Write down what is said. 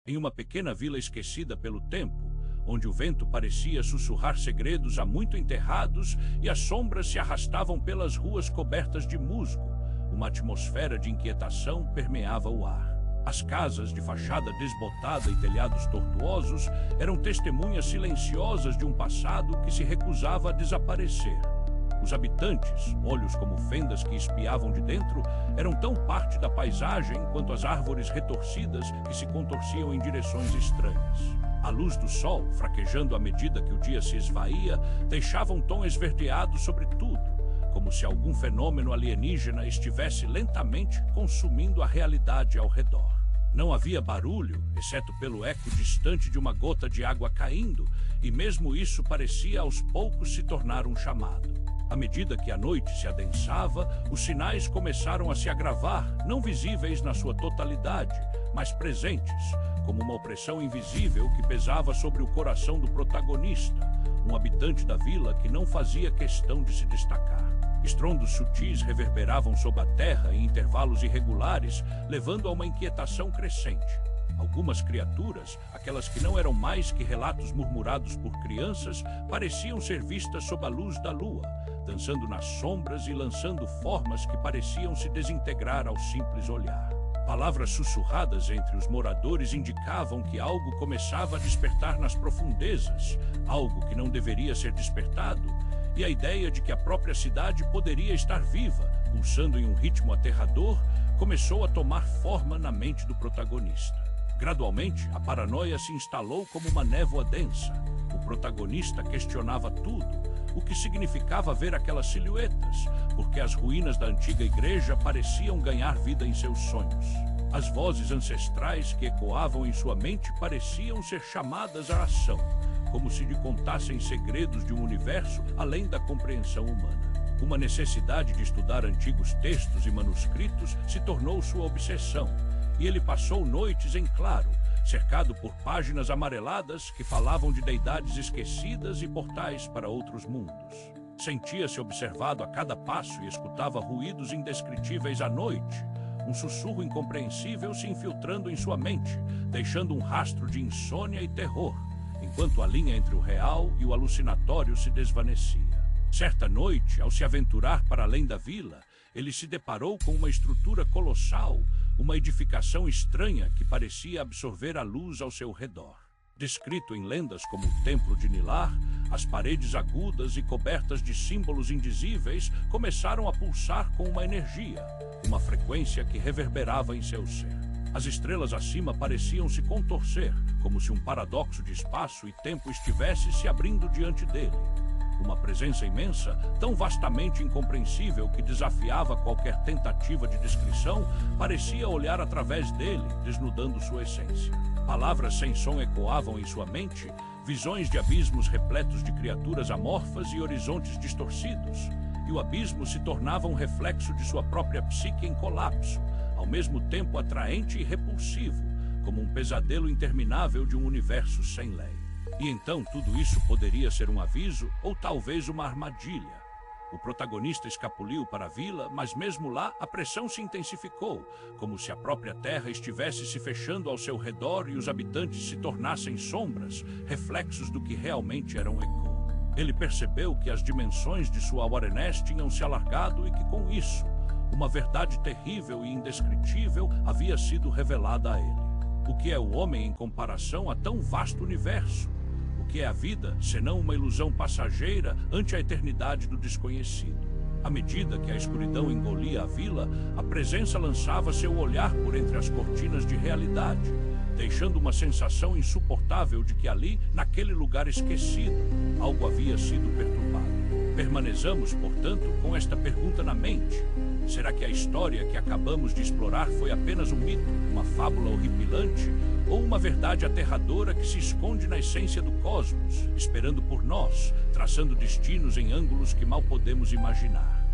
Em uma pequena vila esquecida pelo tempo, onde o vento parecia sussurrar segredos há muito enterrados e as sombras se arrastavam pelas ruas cobertas de musgo, uma atmosfera de inquietação permeava o ar. As casas de fachada desbotada e telhados tortuosos eram testemunhas silenciosas de um passado que se recusava a desaparecer. Os habitantes, olhos como fendas que espiavam de dentro, eram tão parte da paisagem quanto as árvores retorcidas que se contorciam em direções estranhas. A luz do sol, fraquejando à medida que o dia se esvaía, deixava um tom esverdeado sobre tudo, como se algum fenômeno alienígena estivesse lentamente consumindo a realidade ao redor. Não havia barulho, exceto pelo eco distante de uma gota de água caindo, e mesmo isso parecia aos poucos se tornar um chamado. À medida que a noite se adensava, os sinais começaram a se agravar, não visíveis na sua totalidade, mas presentes, como uma opressão invisível que pesava sobre o coração do protagonista, um habitante da vila que não fazia questão de se destacar. Estrondos sutis reverberavam sob a terra em intervalos irregulares, levando a uma inquietação crescente. Algumas criaturas, aquelas que não eram mais que relatos murmurados por crianças, pareciam ser vistas sob a luz da lua, dançando nas sombras e lançando formas que pareciam se desintegrar ao simples olhar. Palavras sussurradas entre os moradores indicavam que algo começava a despertar nas profundezas, algo que não deveria ser despertado, e a ideia de que a própria cidade poderia estar viva, pulsando em um ritmo aterrador, começou a tomar forma na mente do protagonista. Gradualmente, a paranoia se instalou como uma névoa densa. O protagonista questionava tudo, o que significava ver aquelas silhuetas, porque as ruínas da antiga igreja pareciam ganhar vida em seus sonhos. As vozes ancestrais que ecoavam em sua mente pareciam ser chamadas à ação, como se lhe contassem segredos de um universo além da compreensão humana. Uma necessidade de estudar antigos textos e manuscritos se tornou sua obsessão, e ele passou noites em claro, cercado por páginas amareladas que falavam de deidades esquecidas e portais para outros mundos. Sentia-se observado a cada passo e escutava ruídos indescritíveis à noite, um sussurro incompreensível se infiltrando em sua mente, deixando um rastro de insônia e terror, enquanto a linha entre o real e o alucinatório se desvanecia. Certa noite, ao se aventurar para além da vila, ele se deparou com uma estrutura colossal, uma edificação estranha que parecia absorver a luz ao seu redor. Descrito em lendas como o Templo de Nilar, as paredes agudas e cobertas de símbolos indizíveis começaram a pulsar com uma energia, uma frequência que reverberava em seu ser. As estrelas acima pareciam se contorcer, como se um paradoxo de espaço e tempo estivesse se abrindo diante dele. Uma presença imensa, tão vastamente incompreensível que desafiava qualquer tentativa de descrição, parecia olhar através dele, desnudando sua essência. Palavras sem som ecoavam em sua mente, visões de abismos repletos de criaturas amorfas e horizontes distorcidos, e o abismo se tornava um reflexo de sua própria psique em colapso, ao mesmo tempo atraente e repulsivo, como um pesadelo interminável de um universo sem lei. E então tudo isso poderia ser um aviso ou talvez uma armadilha. O protagonista escapuliu para a vila, mas mesmo lá a pressão se intensificou, como se a própria terra estivesse se fechando ao seu redor e os habitantes se tornassem sombras, reflexos do que realmente eram Eko. Ele percebeu que as dimensões de sua Awareness tinham se alargado e que com isso, uma verdade terrível e indescritível havia sido revelada a ele. O que é o homem em comparação a tão vasto universo? O que é a vida, senão uma ilusão passageira ante a eternidade do desconhecido? À medida que a escuridão engolia a vila, a presença lançava seu olhar por entre as cortinas de realidade, deixando uma sensação insuportável de que ali, naquele lugar esquecido, algo havia sido perturbado. Permanejamos, portanto, com esta pergunta na mente. Será que a história que acabamos de explorar foi apenas um mito, uma fábula horripilante, ou uma verdade aterradora que se esconde na essência do cosmos, esperando por nós, traçando destinos em ângulos que mal podemos imaginar?